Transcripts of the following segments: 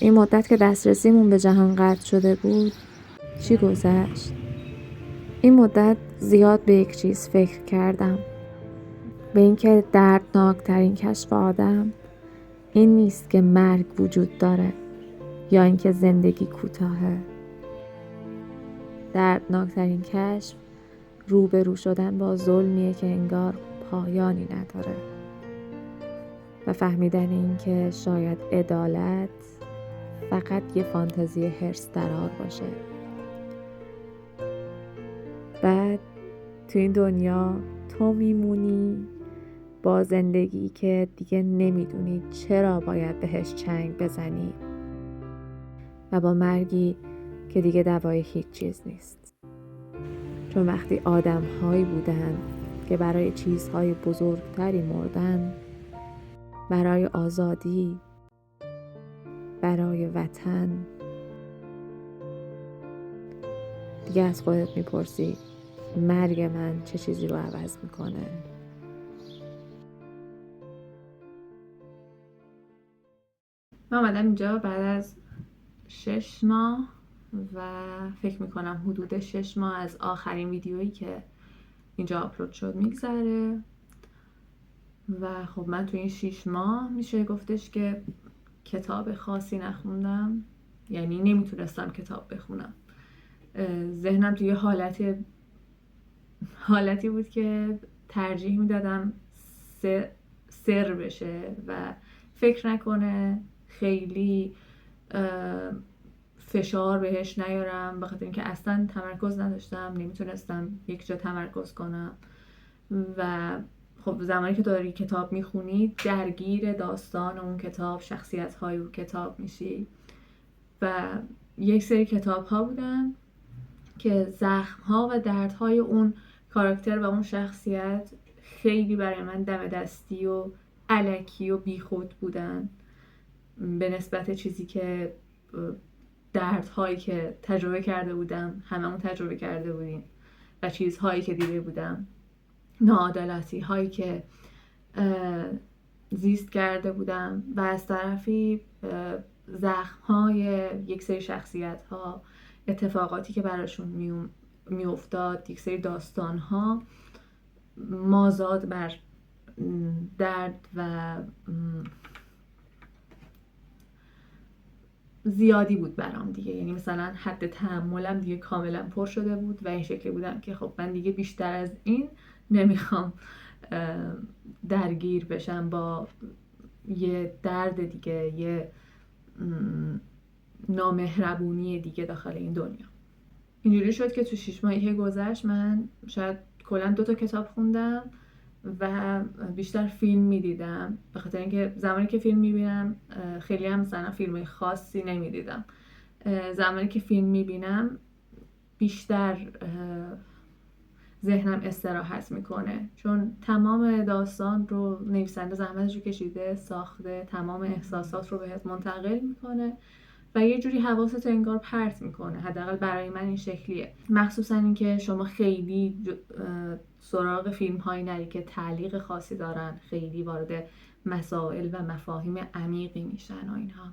این مدت که دسترسیمون به جهان قطع شده بود چی گذشت؟ این مدت زیاد به یک چیز فکر کردم، به اینکه دردناکترین کشف آدم این نیست که مرگ وجود داره یا اینکه زندگی کوتاهه. دردناکترین کشف روبرو شدن با ظلمیه که انگار پایانی نداره و فهمیدن این که شاید عدالت فقط یه فانتزی هرس درار باشه. بعد تو این دنیا تو میمونی با زندگی که دیگه نمیدونی چرا باید بهش چنگ بزنی و با مرگی که دیگه دوای هیچ چیز نیست. چون وقتی آدم هایی بودن که برای چیزهای بزرگتری مردن، برای آزادی، برای وطن، دیگه از خودت میپرسی مرگ من چه چیزی رو عوض میکنه؟ من آمدم اینجا بعد از 6 ماه و فکر میکنم حدود 6 ماه از آخرین ویدیویی که اینجا آپلود شد میگذره و خب من تو این 6 ماه میشه گفتش که کتاب خاصی نخوندم، یعنی نمیتونستم کتاب بخونم. ذهنم توی حالتی بود که ترجیح میدادم سر بشه و فکر نکنه، خیلی فشار بهش نیارم، بخاطر اینکه اصلا تمرکز نداشتم، نمیتونستم یک جا تمرکز کنم. و خب زمانی که داری کتاب میخونی درگیر داستان اون کتاب، شخصیت های اون کتاب میشی و یک سری کتاب ها بودن که زخم ها و درد های اون کاراکتر و اون شخصیت خیلی برای من دم دستی و الکی و بیخود بودن به نسبت چیزی که دردهایی که تجربه کرده بودم، هممون تجربه کرده بودیم و چیزهایی که دیده بودم، ناعدالتی هایی که زیست کرده بودم و از طرفی زخم های یک سری شخصیت ها، اتفاقاتی که براشون میافتاد، یک سری داستان ها مازاد بر درد و زیادی بود برام دیگه. یعنی مثلا حد تحملم دیگه کاملا پر شده بود و این شکلی بودم که خب من دیگه بیشتر از این نمیخوام درگیر بشم با یه درد دیگه، یه نامهربونی دیگه داخل این دنیا. اینجوری شد که تو 6 ماهی که گذشت من شاید کلا 2 تا کتاب خوندم و بیشتر فیلم میدیدم، به خاطر اینکه زمانی که فیلم میبینم خیلی هم مثلا فیلم خاصی نمیدیدم. زمانی که فیلم میبینم بیشتر ذهنم استراحت میکنه، چون تمام داستان رو نویسنده زحمتش رو کشیده، ساخته، تمام احساسات رو بهت منتقل میکنه و یه جوری حواست انگار پرت میکنه. حداقل برای من این شکلیه، مخصوصا اینکه شما خیلی سراغ فیلم هایی نری که تعلیق خاصی دارن، خیلی وارد مسائل و مفاهیم عمیقی میشن و اینها.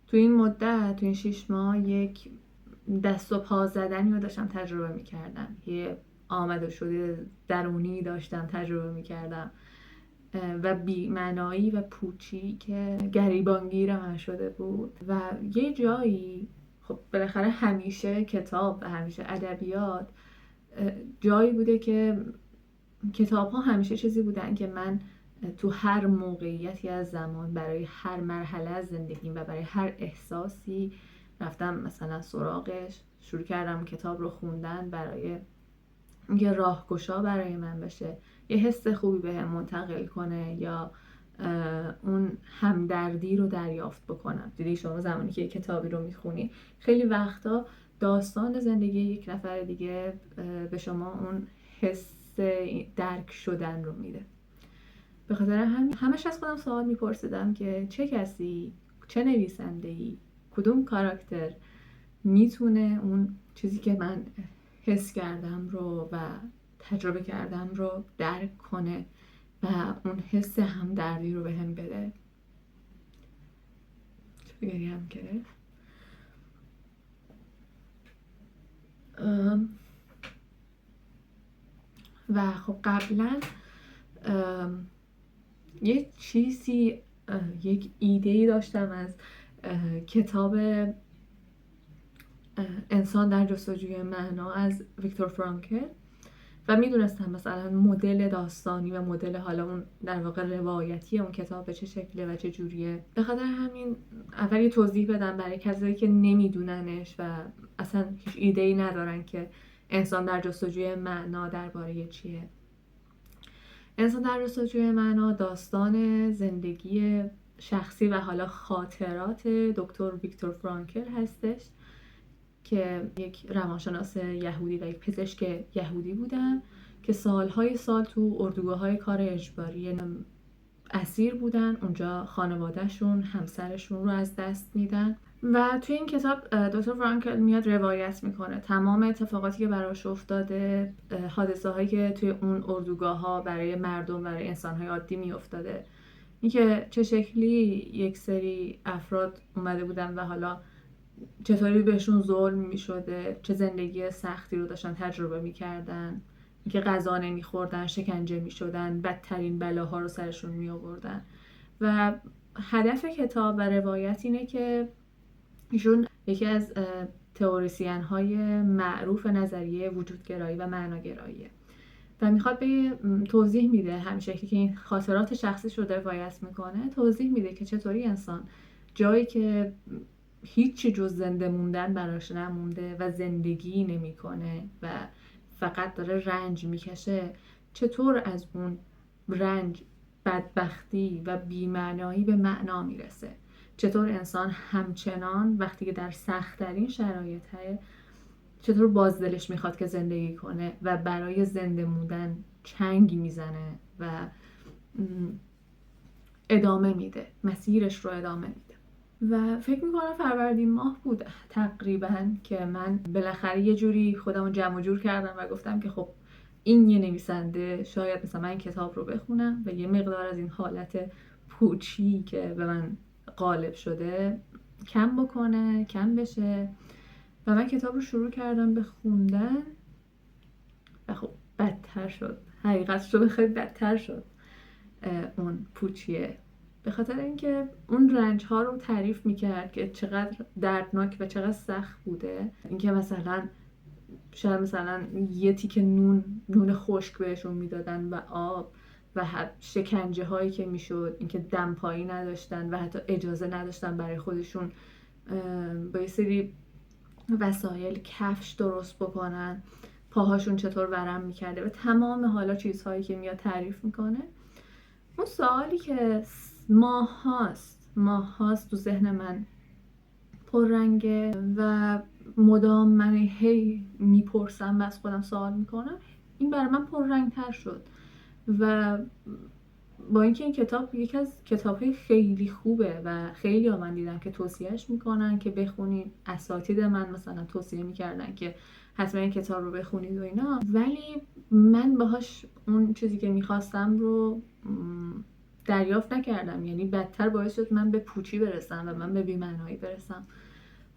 تو این مدت، تو این 6 ماه یک دست و پا زدنی رو داشتم تجربه میکردم، یه آمده شده درونی داشتم تجربه میکردم و بی‌معنایی و پوچی که گریبانگیر من شده بود. و یه جایی خب بالاخره همیشه کتاب و همیشه ادبیات جایی بوده که کتاب ها همیشه چیزی بودن که من تو هر موقعیتی از زمان، برای هر مرحله از زندگیم و برای هر احساسی رفتم مثلا سراغش، شروع کردم کتاب رو خوندن برای یه راهگشا برای من بشه، یه حس خوبی بهم منتقل کنه یا اون همدردی رو دریافت بکنم. دیدی شما زمانی که یه کتابی رو میخونی خیلی وقتا داستان زندگی یک نفر دیگه به شما اون حس درک شدن رو میده. به خاطر همش از خودم سوال میپرسیدم که چه کسی، چه نویسنده‌ای، کدوم کاراکتر میتونه اون چیزی که من حس کردم رو و تجربه کردم رو درک کنه و اون حس همدردی رو بهم بده. گریم گرفت. و خب قبلا یه چیزی یک ایده‌ای داشتم از کتاب انسان در جستجوی معنا از ویکتور فرانکل و میدونستم مثلا مدل داستانی و مدل حالا اون در واقع روایتی اون کتاب به چه شکله و چه جوریه. به خاطر همین اول یه توضیح بدم برای کسایی که نمیدوننش و اصلا هیچ ایده‌ای ندارن که انسان در جستجوی معنا درباره چیه. انسان در جستجوی معنا داستان زندگی شخصی و حالا خاطرات دکتر ویکتور فرانکل هستش که یک روانشناس یهودی و یک پزشک یهودی بودن که سالهای سال تو اردوگاه‌های کار اجباری اسیر بودن. اونجا خانوادهشون، همسرشون رو از دست میدن و توی این کتاب دکتر فرانکل میاد روایت میکنه تمام اتفاقاتی که براش افتاده، حادثه هایی که توی اون اردوگاه ها برای مردم، برای انسان های عادی میافتاده، اینکه چه شکلی یک سری افراد اومده بودن و حالا چطوری بهشون ظلم میشده، چه زندگی سختی رو داشتن تجربه میکردن، اینکه غذا نمیخوردن، شکنجه میشدن، بدترین بلاها رو سرشون میآوردن. و هدف کتاب و روایت اینه که ایشون یکی از تئوریسین های معروف نظریه وجودگرایی و معناگراییه و میخواد به توضیح میده همیشه که این خاطرات شخصیش رو روایت میکنه، توضیح میده که چطوری انسان جایی که هیچی جز زنده موندن براش نمونده و زندگی نمیکنه و فقط داره رنج میکشه، چطور از اون رنج، بدبختی و بی‌معنایی به معنا میرسه. چطور انسان همچنان وقتی که در سخت‌ترین شرایطه چطور بازدلش میخواد که زندگی کنه و برای زنده موندن چنگ میزنه و ادامه میده، مسیرش رو ادامه میده. و فکر میکنم فروردین ماه بود تقریبا که من بالاخره یه جوری خودمو جمع جور کردم و گفتم که خب این یه نویسنده شاید مثلا من کتاب رو بخونم و یه مقدار از این حالت پوچی که به من غالب شده کم بکنه، کم بشه. و من کتاب رو شروع کردم به خوندن و خب بدتر شد، حقیقتش رو بخوای بدتر شد اون پوچیه، به خاطر اینکه اون رنج ها رو تعریف میکرد که چقدر دردناک و چقدر سخت بوده. اینکه مثلا شاید مثلا یه تیکه نون خشک بهشون میدادن و آب و شکنجه هایی که میشد، اینکه دمپایی نداشتن و حتی اجازه نداشتن برای خودشون با یه سری وسایل کفش درست بکنن، پاهاشون چطور ورم میکرده و تمام حالا چیزهایی که میاد تعریف میکنه. اون سوالی که ماه هاست تو ذهن من پررنگه و مدام من هی میپرسم و از خودم سوال میکنم، این برای من پررنگتر شد. و با اینکه این کتاب یکی از کتاب‌های خیلی خوبه و خیلی ها من دیدم که توصیهش میکنن که بخونید، اساتید من مثلا توصیه میکردن که حتما این کتاب رو بخونید و اینا، ولی من باهاش اون چیزی که میخواستم رو دریافت نکردم. یعنی بدتر باعث شد من به پوچی برسم و من به بی‌معنایی برسم.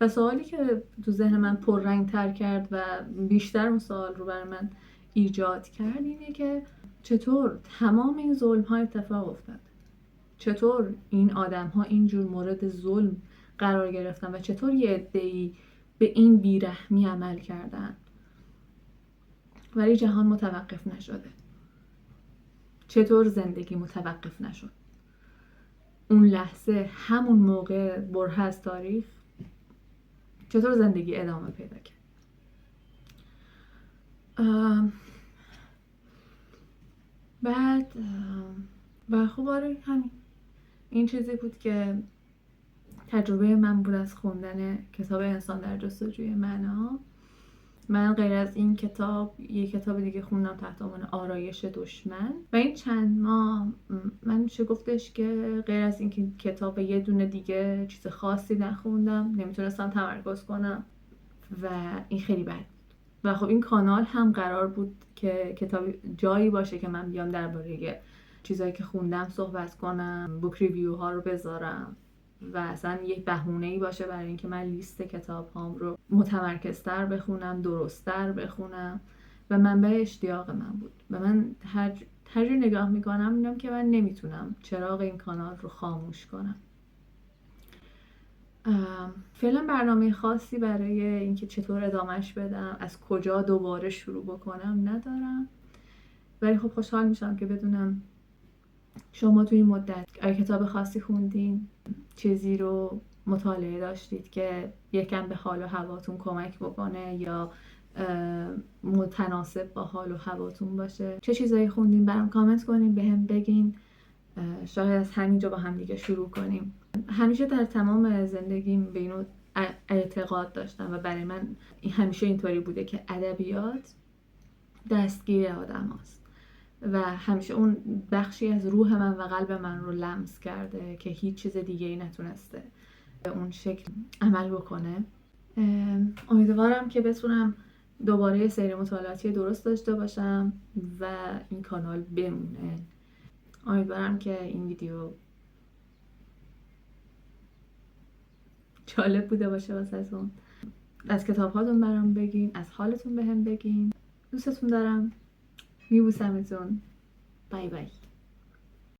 و سوالی که تو ذهن من پررنگ‌تر کرد و بیشتر اون سوال رو برای من ایجاد کرد اینه که چطور تمام این ظلم‌ها اتفاق افتاد، چطور این آدم‌ها اینجور مورد ظلم قرار گرفتن و چطور یه عده‌ای به این بیرحمی عمل کردن ولی جهان متوقف نشده. چطور زندگی متوقف نشد، اون لحظه همون موقع بره از تاریخ چطور زندگی ادامه پیدا کرد. بعد و خب آره همین این چیزی بود که تجربه من بود از خوندن کتاب انسان در جستجوی معنا. من غیر از این کتاب یه کتاب دیگه خوندم تحت عنوان آرایش دشمن و این چند ماه من میشه گفتش که غیر از این که کتاب یه دونه دیگه چیز خاصی نخوندم، نمیتونستم تمرکز کنم و این خیلی بد. و خب این کانال هم قرار بود که کتاب جایی باشه که من بیام درباره چیزایی که خوندم صحبت کنم، بوک ریویو ها رو بذارم و اصلا یک بهونه‌ای باشه برای اینکه من لیست کتاب هام رو متمرکزتر بخونم، درستتر بخونم و منبع اشتیاق من بود. و من هر جور نگاه میکنم میبینم که من نمیتونم چراغ این کانال رو خاموش کنم. فعلا برنامه خاصی برای اینکه چطور ادامهش بدم، از کجا دوباره شروع بکنم ندارم، ولی خب خوشحال میشم که بدونم شما توی این مدت آیا کتاب خاصی خوندین، چیزی رو مطالعه داشتید که یکم به حال و هواتون کمک بکنه یا متناسب با حال و هواتون باشه. چه چیزایی خوندین برام کامنت کنین، بهم بگین. شاید از همینجا با هم دیگه شروع کنیم. همیشه در تمام زندگیم به اینو اعتقاد داشتم و برای من همیشه اینطوری بوده که ادبیات دستگیر آدم هست و همیشه اون بخشی از روح من و قلب من رو لمس کرده که هیچ چیز دیگه ای نتونسته به اون شکل عمل بکنه. امیدوارم که بتونم دوباره سری مطالعاتی درست داشته باشم و این کانال بمونه. امیدوارم که این ویدیو جالب بوده باشه واسهتون. از کتاب هاتون برام بگین، از حالتون بهم بگین. دوستتون دارم. میبوسمتون. بای بای.